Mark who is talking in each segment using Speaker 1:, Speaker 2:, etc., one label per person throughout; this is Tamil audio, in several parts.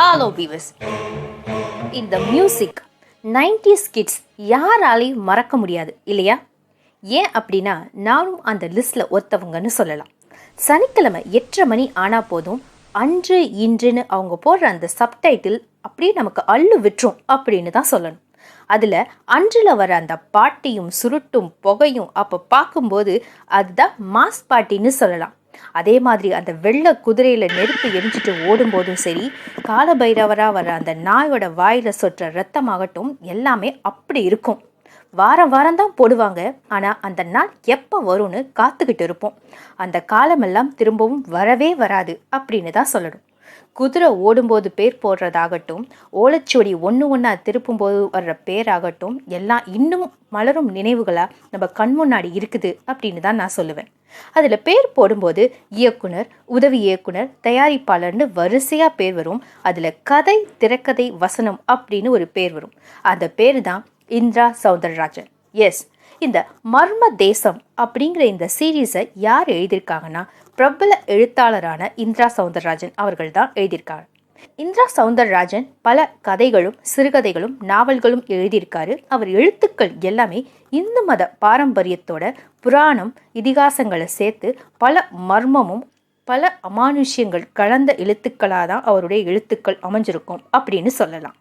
Speaker 1: ஹலோ வீவர்ஸ், இந்த மியூசிக் 90s கிட்ஸ் யாராலையும் மறக்க முடியாது இல்லையா? ஏன் அப்படின்னா நானும் அந்த லிஸ்ட்டில் ஒருத்தவங்கன்னு சொல்லலாம். சனிக்கிழமை 8:30 மணி ஆனால் போதும், அன்று இன்றுன்னு அவங்க போடுற அந்த சப்டைட்டில் அப்படியே நமக்கு அள்ளு விட்டுரும் அப்படின்னு தான் சொல்லணும். அதில் அன்றில் வர அந்த பாட்டியும் சுருட்டும் புகையும் அப்போ பார்க்கும்போது அதுதான் மாஸ் பாட்டின்னு சொல்லலாம். அதே மாதிரி அந்த வெள்ளை குதிரையில் நெருப்பு எரிஞ்சிட்டு ஓடும்போதும் சரி, காலபைரவராக வர அந்த நாயோட வாயில் சொற்ற ரத்தமாகட்டும் எல்லாமே அப்படி இருக்கும். வாரம் தான் போடுவாங்க, ஆனால் அந்த நாள் எப்போ வரும்னு காத்துக்கிட்டு இருப்போம். அந்த காலமெல்லாம் திரும்பவும் வரவே வராது அப்படின்னு தான் சொல்லணும். குதிரை ஓடும்போது பேர் போடுறதாகட்டும், ஓலைச்சுவடி ஒன்றா திருப்பும்போது வர்ற பேராகட்டும் எல்லாம் இன்னும் மலரும் நினைவுகளாக நம்ம கண் முன்னாடி இருக்குது அப்படின்னு தான் நான் சொல்லுவேன். அதில் பேர் போடும்போது இயக்குனர், உதவி இயக்குனர், தயாரிப்பாளர்னு வரிசையாக பேர் வரும். அதில் கதை, திரைக்கதை, வசனம் அப்படின்னு ஒரு பேர் வரும். அந்த பேர் தான் இந்திரா சௌந்தரராஜன். எஸ், இந்த மர்ம தேசம் அப்படிங்கிற இந்த சீரீஸை யார் எழுதியிருக்காங்கன்னா பிரபல எழுத்தாளரான இந்திரா சௌந்தரராஜன் அவர்கள் தான் எழுதியிருக்காங்க. இந்திரா சௌந்தரராஜன் பல கதைகளும் சிறுகதைகளும் நாவல்களும் எழுதியிருக்காரு. அவர் எழுத்துக்கள் எல்லாமே இந்து மத பாரம்பரியத்தோட புராணம், இதிகாசங்களை சேர்த்து பல மர்மமும் பல அமானுஷ்யங்கள் கலந்த எழுத்துக்களாக தான் அவருடைய எழுத்துக்கள் அமைஞ்சிருக்கும் அப்படின்னு சொல்லலாம்.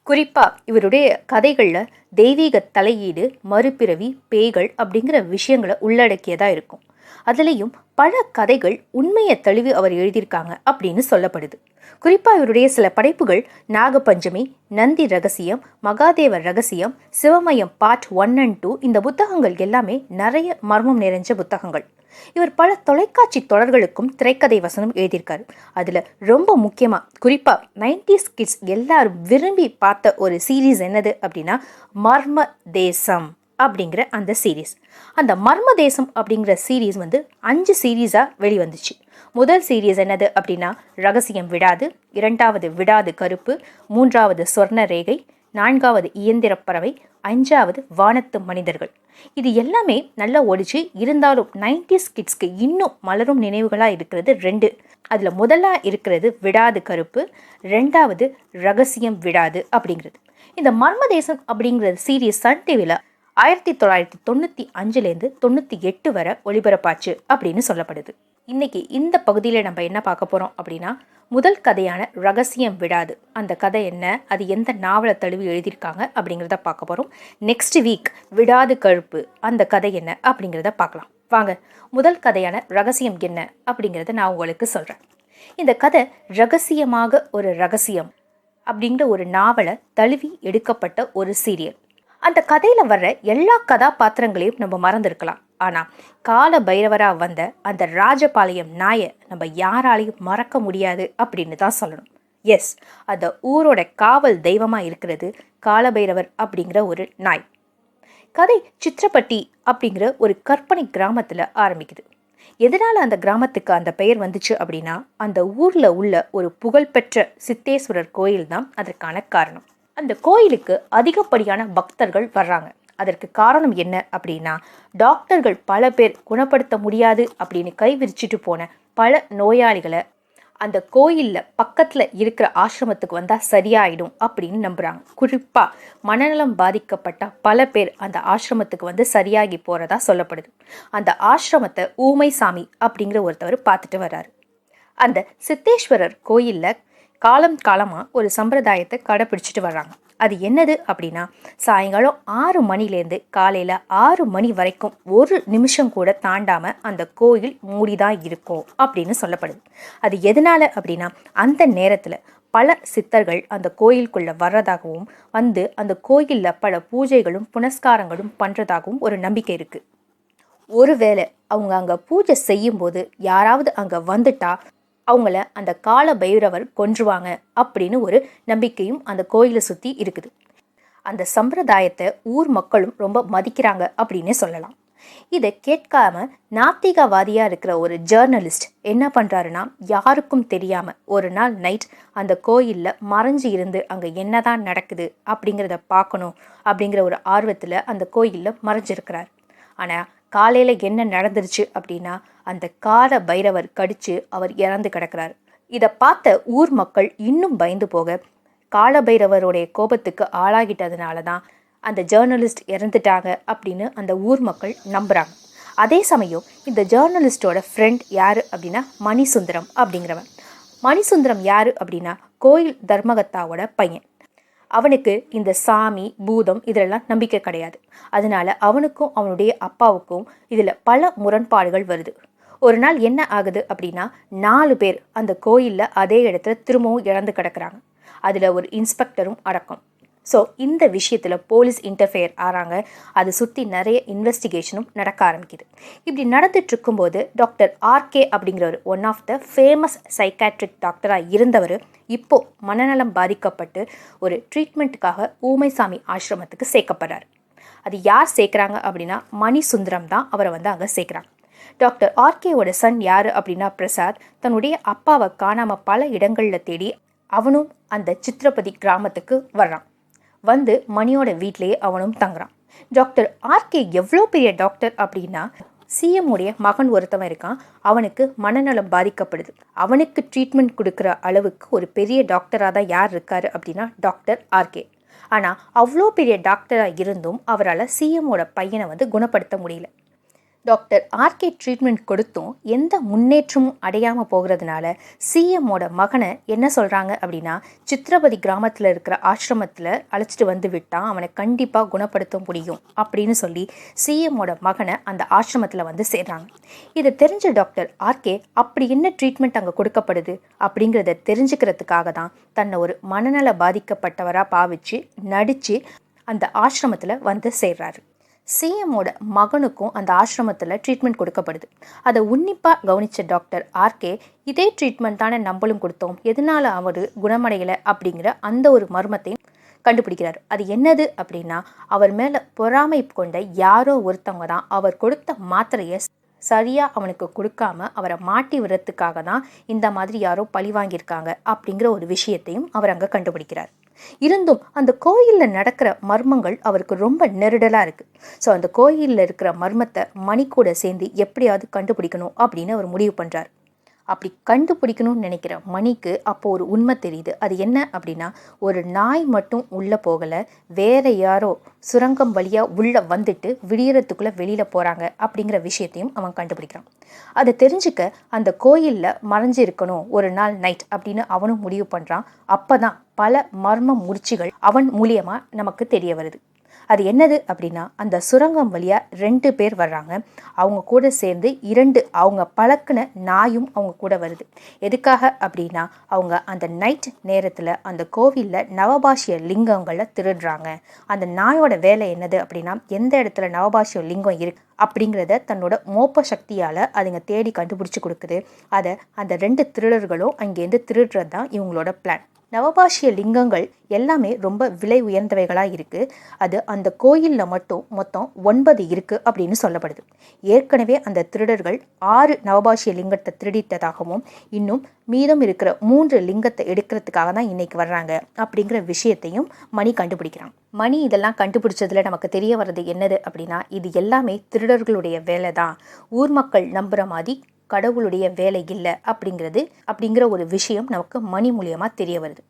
Speaker 1: குறிப்பாக இவருடைய கதைகளில் தெய்வீக தலையீடு, மறுபிறவி, பேய்கள் அப்படிங்கிற விஷயங்களை உள்ளடக்கியதாக இருக்கும். அதுலேயும் பல கதைகள் உண்மையை தழுவி அவர் எழுதியிருக்காங்க அப்படின்னு சொல்லப்படுது. குறிப்பாக இவருடைய சில படைப்புகள் நாகபஞ்சமி, நந்தி ரகசியம், மகாதேவர் ரகசியம், சிவமயம் பார்ட் 1 and 2 இந்த புத்தகங்கள் எல்லாமே நிறைய மர்மம் நிறைஞ்ச புத்தகங்கள். இவர் பல தொலைக்காட்சி தொடர்களுக்கும் திரைக்கதை வசனம் எழுதியிருக்காரு. அதில் ரொம்ப முக்கியமாக குறிப்பாக 90s கிட்ஸ் எல்லாரும் விரும்பி பார்த்த ஒரு சீரீஸ் என்னது அப்படின்னா மர்ம தேசம் அப்படிங்கிற அந்த சீரீஸ். அந்த மர்ம தேசம் அப்படிங்கிற சீரீஸ் 5 சீரீஸாக வெளிவந்துச்சு. முதல் சீரீஸ் என்னது அப்படின்னா ரகசியம் விடாது, 2வது விடாது கருப்பு, 3வது சொர்ண ரேகை, 4வது இயந்திர பறவை, 5வது வானத்து மனிதர்கள். இது எல்லாமே நல்லா ஓடிச்சு. இருந்தாலும் 90s கிட்ஸ்க்கு இன்னும் மலரும் நினைவுகளாக இருக்கிறது 2. அதில் முதலாக இருக்கிறது விடாது கருப்பு, 2வது ரகசியம் விடாது அப்படிங்கிறது. இந்த மர்ம தேசம் அப்படிங்கிற சீரீஸ் சன் டிவியில் 1995லேருந்து 98 வரை ஒளிபரப்பாச்சு அப்படின்னு சொல்லப்படுது. இன்னைக்கு இந்த பகுதியில் நம்ம என்ன பார்க்க போகிறோம் அப்படின்னா முதல் கதையான ரகசியம் விடாது. அந்த கதை என்ன, அது எந்த நாவலை தழுவி எழுதியிருக்காங்க அப்படிங்கிறத பார்க்க போகிறோம். நெக்ஸ்ட் வீக் விடாது கருப்பு அந்த கதை என்ன அப்படிங்கிறத பார்க்கலாம். வாங்க, முதல் கதையான ரகசியம் என்ன அப்படிங்கிறத நான் உங்களுக்கு சொல்கிறேன். இந்த கதை ரகசியமாக ஒரு ரகசியம் அப்படிங்கிற ஒரு நாவலை தழுவி எடுக்கப்பட்ட ஒரு சீரியல். அந்த கதையில் வர்ற எல்லா கதாபாத்திரங்களையும் நம்ம மறந்துருக்கலாம், ஆனால் கால பைரவராக வந்த அந்த ராஜபாளையம் நாயை நம்ம யாராலையும் மறக்க முடியாது அப்படின்னு தான் சொல்லணும். எஸ், அந்த ஊரோட காவல் தெய்வமாக இருக்கிறது காலபைரவர் அப்படிங்கிற ஒரு நாய். கதை சித்திரப்பட்டி அப்படிங்கிற ஒரு கற்பனை கிராமத்தில் ஆரம்பிக்குது. எதனால் அந்த கிராமத்துக்கு அந்த பெயர் வந்துச்சு அப்படின்னா அந்த ஊரில் உள்ள ஒரு புகழ்பெற்ற சித்தேஸ்வரர் கோயில் தான் அதற்கான காரணம். அந்த கோயிலுக்கு அதிகப்படியான பக்தர்கள் வர்றாங்க. அதற்கு காரணம் என்ன அப்படின்னா டாக்டர்கள் பல பேர் குணப்படுத்த முடியாது அப்படின்னு கை விரிச்சிட்டு போன பல நோயாளிகளை அந்த கோயிலில் பக்கத்தில் இருக்கிற ஆசிரமத்துக்கு வந்தால் சரியாயிடும் அப்படின்னு நம்புகிறாங்க. குறிப்பாக மனநலம் பாதிக்கப்பட்ட பல பேர் அந்த ஆசிரமத்துக்கு சரியாகி போகிறதா சொல்லப்படுது. அந்த ஆசிரமத்தை ஊமைசாமி அப்படிங்கிற ஒருத்தவர் பார்த்துட்டு வர்றாரு. அந்த சித்தேஸ்வரர் கோயிலில் காலமாக ஒரு சம்பிரதாயத்தை கடைப்பிடிச்சிட்டு வர்றாங்க. அது என்னது அப்படின்னா சாயங்காலம் 6 மணிலேருந்து காலையில் 6 மணி வரைக்கும் 1 நிமிஷம் கூட தாண்டாமல் அந்த கோயில் மூடிதான் இருக்கும் அப்படின்னு சொல்லப்படுது. அது எதனால அப்படின்னா அந்த நேரத்தில் பல சித்தர்கள் அந்த கோயிலுக்குள்ளே வர்றதாகவும் அந்த கோயிலில் பல பூஜைகளும் புனஸ்காரங்களும் பண்ணுறதாகவும் ஒரு நம்பிக்கை இருக்குது. ஒருவேளை அவங்க அங்கே பூஜை செய்யும்போது யாராவது அங்கே வந்துட்டா அவங்கள அந்த கால பைரவர் கொன்றுவாங்க அப்படின்னு ஒரு நம்பிக்கையும் அந்த கோயிலை சுற்றி இருக்குது. அந்த சம்பிரதாயத்தை ஊர் மக்களும் ரொம்ப மதிக்கிறாங்க அப்படின்னே சொல்லலாம். இதை கேட்காம நாத்திகவாதியாக இருக்கிற ஒரு ஜேர்னலிஸ்ட் என்ன பண்ணுறாருன்னா யாருக்கும் தெரியாமல் ஒரு நாள் நைட் அந்த கோயிலில் மறைஞ்சு இருந்து அங்கே என்னதான் நடக்குது அப்படிங்கிறத பார்க்கணும் அப்படிங்கிற ஒரு ஆர்வத்தில் அந்த கோயிலில் மறைஞ்சிருக்கிறார். ஆனால் காலையில் என்ன நடந்துருச்சு அப்படின்னா அந்த கால பைரவர் கடிச்சு அவர் இறந்து கிடக்கிறார். இதை பார்த்த ஊர் மக்கள் இன்னும் பயந்து போக காலபைரவருடைய கோபத்துக்கு ஆளாகிட்டதுனால தான் அந்த ஜேர்னலிஸ்ட் இறந்துட்டாங்க அப்படின்னு அந்த ஊர் மக்கள் நம்புகிறாங்க. அதே சமயம் இந்த ஜேர்னலிஸ்டோட ஃப்ரெண்ட் யார் அப்படின்னா மணிசுந்தரம் அப்படிங்கிறவன். மணிசுந்தரம் யார் அப்படின்னா கோயில் தர்மகத்தாவோட பையன். அவனுக்கு இந்த சாமி பூதம் இதெல்லாம் நம்பிக்கை கிடையாது. அதனால அவனுக்கும் அவனுடைய அப்பாவுக்கும் இதில் பல முரண்பாடுகள் வருது. ஒரு நாள் என்ன ஆகுது அப்படின்னா 4 பேர் அந்த கோயிலில் அதே இடத்துல திரும்பவும் இறந்து கிடக்குறாங்க. அதில் ஒரு இன்ஸ்பெக்டரும் அடக்கம். ஸோ இந்த விஷயத்தில் போலீஸ் இன்டர்ஃபியர் ஆகிறாங்க. அதை சுற்றி நிறைய இன்வெஸ்டிகேஷனும் நடக்க ஆரம்பிக்குது. இப்படி நடந்துட்டு இருக்கும்போது டாக்டர் ஆர்கே அப்படிங்கிறவர் one of the famous psychiatric டாக்டராக இருந்தவர் இப்போது மனநலம் பாதிக்கப்பட்டு ஒரு ட்ரீட்மெண்ட்டுக்காக ஊமைசாமி ஆசிரமத்துக்கு சேர்க்கப்படுறார். அது யார் சேர்க்குறாங்க அப்படின்னா மணிசுந்தரம் தான் அவரை அங்கே சேர்க்குறாங்க. டாக்டர் ஆர்கேவோட சன் யார் அப்படின்னா பிரசாத் தன்னுடைய அப்பாவை காணாமல் பல இடங்களில் தேடி அவனும் அந்த சித்திரபதி கிராமத்துக்கு வர்றான். வந்து மணியோட வீட்டிலேயே அவனும் தங்குறான். டாக்டர் ஆர்கே எவ்வளோ பெரிய டாக்டர் அப்படின்னா சிஎம் உடைய மகன் ஒருத்தவன் இருக்கான். அவனுக்கு மனநலம் பாதிக்கப்படுது. அவனுக்கு ட்ரீட்மெண்ட் கொடுக்குற அளவுக்கு ஒரு பெரிய டாக்டராக தான் யார் இருக்காரு அப்படின்னா டாக்டர் ஆர்கே. ஆனால் அவ்வளோ பெரிய டாக்டராக இருந்தும் அவரால் சிஎம்மோட பையனை குணப்படுத்த முடியல. டாக்டர் ஆர்கே ட்ரீட்மெண்ட் கொடுத்தும் எந்த முன்னேற்றமும் அடையாமல் போகிறதுனால சிஎம்மோட மகனை என்ன சொல்கிறாங்க அப்படின்னா சித்திரபதி கிராமத்தில் இருக்கிற ஆசிரமத்தில் அழைச்சிட்டு வந்து விட்டால் அவனை கண்டிப்பாக குணப்படுத்த முடியும் அப்படின்னு சொல்லி சிஎம்மோட மகனை அந்த ஆசிரமத்தில் சேர்றாங்க. இதை தெரிஞ்ச டாக்டர் ஆர்கே அப்படி என்ன ட்ரீட்மெண்ட் அங்கே கொடுக்கப்படுது அப்படிங்கிறத தெரிஞ்சுக்கிறதுக்காக தான் தன்னை ஒரு மனநல பாதிக்கப்பட்டவராக பாவிச்சு நடித்து அந்த ஆசிரமத்தில் சேர்றாரு. சிஎம்மோட மகனுக்கும் அந்த ஆசிரமத்தில் ட்ரீட்மெண்ட் கொடுக்கப்படுது. அதை உன்னிப்பாக கவனித்த டாக்டர் ஆர்கே இதே ட்ரீட்மெண்ட் தானே நம்மளும் கொடுத்தோம், எதனால் அவர் குணமடையலை அப்படிங்கிற அந்த ஒரு மர்மத்தையும் கண்டுபிடிக்கிறார். அது என்னது அப்படின்னா அவர் மேலே பொறாமை கொண்ட யாரோ ஒருத்தவங்க தான் அவர் கொடுத்த மாத்திரையை சரியாக அவனுக்கு கொடுக்காம அவரை மாட்டி விடுறதுக்காக தான் இந்த மாதிரி யாரோ பழி வாங்கியிருக்காங்க அப்படிங்கிற ஒரு விஷயத்தையும் அவர் அங்கே கண்டுபிடிக்கிறார். இருந்தும் அந்த கோயிலில் நடக்கிற மர்மங்கள் அவருக்கு ரொம்ப நெருடலாக இருக்குது. ஸோ அந்த கோயிலில் இருக்கிற மர்மத்தை மணி கூட சேர்ந்து எப்படியாவது கண்டுபிடிக்கணும் அப்படின்னு அவர் முடிவு பண்ணுறார். அப்படி கண்டுபிடிக்கணும்னு நினைக்கிற மணிக்கு அப்போது ஒரு உண்மை தெரியுது. அது என்ன அப்படின்னா ஒரு நாய் மட்டும் உள்ளே போகலை, வேற யாரோ சுரங்கம் வழியாக உள்ளே வந்துட்டு விடியறதுக்குள்ளே வெளியில் போகிறாங்க அப்படிங்கிற விஷயத்தையும் அவன் கண்டுபிடிக்கிறான். அதை தெரிஞ்சுக்க அந்த கோயிலில் மறைஞ்சு இருக்கணும் ஒரு நாள் நைட் அப்படின்னு அவனும் முடிவு பண்ணுறான். அப்போ தான் பல மர்ம முடிச்சுகள் அவன் மூலியமாக நமக்கு தெரிய வருது. அது என்னது அப்படின்னா அந்த சுரங்கம் வழியாக 2 பேர் வர்றாங்க. அவங்க கூட சேர்ந்து 2 அவங்க பழக்கின நாயும் அவங்க கூட வருது. எதுக்காக அப்படின்னா அவங்க அந்த நைட் நேரத்தில் அந்த கோவிலில் நவபாஷிய லிங்கங்களை திருடுறாங்க. அந்த நாயோட வேலை என்னது அப்படின்னா எந்த இடத்துல நவபாஷிய லிங்கம் இருக்கு அப்படிங்கிறத தன்னோட மோப்ப சக்தியால் அதுங்க தேடி கண்டுபிடிச்சி கொடுக்குது. அதை அந்த 2 திருடர்களும் அங்கேருந்து திருடுறது தான் இவங்களோட பிளான். நவபாஷிய லிங்கங்கள் எல்லாமே ரொம்ப விலை உயர்ந்தவைகளாக இருக்குது. அது அந்த கோயிலில் மட்டும் மொத்தம் 9 இருக்குது அப்படின்னு சொல்லப்படுது. ஏற்கனவே அந்த திருடர்கள் 6 நவபாஷிய லிங்கத்தை திருடிட்டதாகவும் இன்னும் மீதம் இருக்கிற 3 லிங்கத்தை எடுக்கிறதுக்காக தான் இன்னைக்கு வர்றாங்க அப்படிங்கிற விஷயத்தையும் மணி கண்டுபிடிக்கிறான். மணி இதெல்லாம் கண்டுபிடிச்சதுல நமக்கு தெரிய வர்றது என்னது அப்படின்னா இது எல்லாமே திருடர்களுடைய வேலை தான், ஊர் மக்கள் நம்புகிற மாதிரி கடவுளுடைய வேலை இல்லை அப்படிங்கிற ஒரு விஷயம் நமக்கு மணி மூலியமாக தெரிய வருது.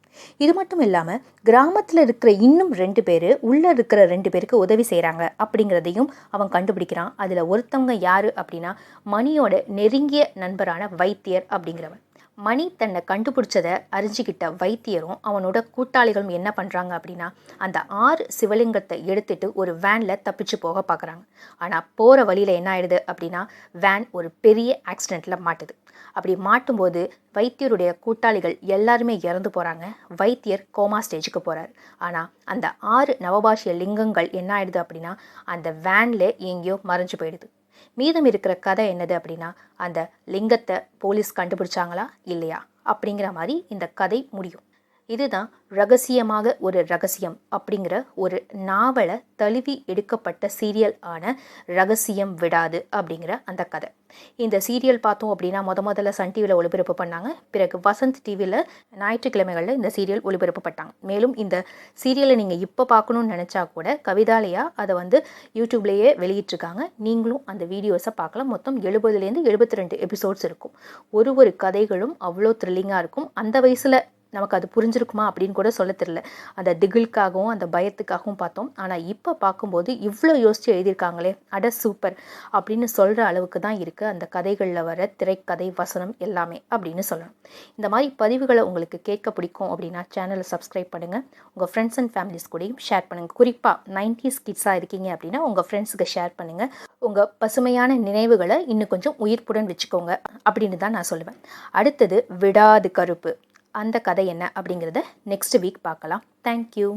Speaker 1: இது மட்டும் இல்லாமல் கிராமத்தில் இருக்கிற இன்னும் 2 பேர் உள்ளே இருக்கிற 2 பேருக்கு உதவி செய்கிறாங்க அப்படிங்கிறதையும் அவன் கண்டுபிடிக்கிறான். அதில் ஒருத்தவங்க யார் அப்படின்னா மணியோட நெருங்கிய நண்பரான வைத்தியர் அப்படிங்கிறவன். மணி தன்னை கண்டுபிடிச்சதை அறிஞ்சிக்கிட்ட வைத்தியரும் அவனோட கூட்டாளிகளும் என்ன பண்ணுறாங்க அப்படின்னா அந்த 6 சிவலிங்கத்தை எடுத்துட்டு ஒரு வேனில் தப்பிச்சு போக பார்க்குறாங்க. ஆனால் போகிற வழியில் என்ன ஆயிடுது அப்படின்னா வேன் ஒரு பெரிய ஆக்சிடெண்ட்டில் மாட்டுது. அப்படி மாட்டும்போது வைத்தியருடைய கூட்டாளிகள் எல்லாருமே இறந்து போகிறாங்க. வைத்தியர் கோமா ஸ்டேஜுக்கு போகிறார். ஆனால் அந்த 6 நவபாஷிய லிங்கங்கள் என்ன ஆயிடுது அப்படின்னா அந்த வேனில் எங்கேயோ மறைஞ்சு போயிடுது. மீதம் இருக்கிற கதை என்னது அப்படின்னா அந்த லிங்கத்தை போலீஸ் கண்டுபிடிச்சாங்களா இல்லையா அப்படிங்கிற மாதிரி இந்த கதை முடியும். இதுதான் ரகசியமாக ஒரு ரகசியம் அப்படிங்கிற ஒரு நாவலை தழுவி எடுக்கப்பட்ட சீரியல் ஆன ரகசியம் விடாது அப்படிங்கிற அந்த கதை. இந்த சீரியல் பார்த்தோம் அப்படின்னா முதல்ல சன் டிவியில் ஒளிபரப்பு பண்ணாங்க. பிறகு வசந்த் டிவியில் ஞாயிற்றுக்கிழமைகளில் இந்த சீரியல் ஒளிபரப்பப்பட்டாங்க. மேலும் இந்த சீரியலை நீங்கள் இப்போ பார்க்கணுன்னு நினச்சா கூட கவிதாலயா அதை யூடியூப்லேயே வெளியிட்டிருக்காங்க. நீங்களும் அந்த வீடியோஸை பார்க்கலாம். மொத்தம் 70லேருந்து 72 எபிசோட்ஸ் இருக்கும். ஒரு கதைகளும் அவ்வளோ த்ரில்லிங்காக இருக்கும். அந்த வயசில் நமக்கு அது புரிஞ்சிருக்குமா அப்படின்னு கூட சொல்ல தெரியல. அந்த திகிலுக்காகவும் அந்த பயத்துக்காகவும் பார்த்தோம். ஆனால் இப்போ பார்க்கும்போது இவ்வளோ யோசித்து எழுதியிருக்காங்களே, அட சூப்பர் அப்படின்னு சொல்கிற அளவுக்கு தான் இருக்குது அந்த கதைகளில் வர திரைக்கதை வசனம் எல்லாமே அப்படின்னு சொல்லணும். இந்த மாதிரி பதிவுகளை உங்களுக்கு கேட்க பிடிக்கும் அப்படின்னா சேனலை சப்ஸ்கிரைப் பண்ணுங்கள். உங்கள் ஃப்ரெண்ட்ஸ் அண்ட் ஃபேமிலிஸ் கூடயும் ஷேர் பண்ணுங்கள். குறிப்பாக 90s கிட்ஸாக இருக்கீங்க அப்படின்னா உங்கள் ஃப்ரெண்ட்ஸுக்கு ஷேர் பண்ணுங்கள். உங்கள் பசுமையான நினைவுகளை இன்னும் கொஞ்சம் உயிர்ப்புடன் வச்சுக்கோங்க அப்படின்னு தான் நான் சொல்லுவேன். அடுத்தது விடாது கருப்பு. அந்த கதை என்ன அப்படிங்கிறத நெக்ஸ்ட் வீக் பார்க்கலாம். தேங்க்யூ.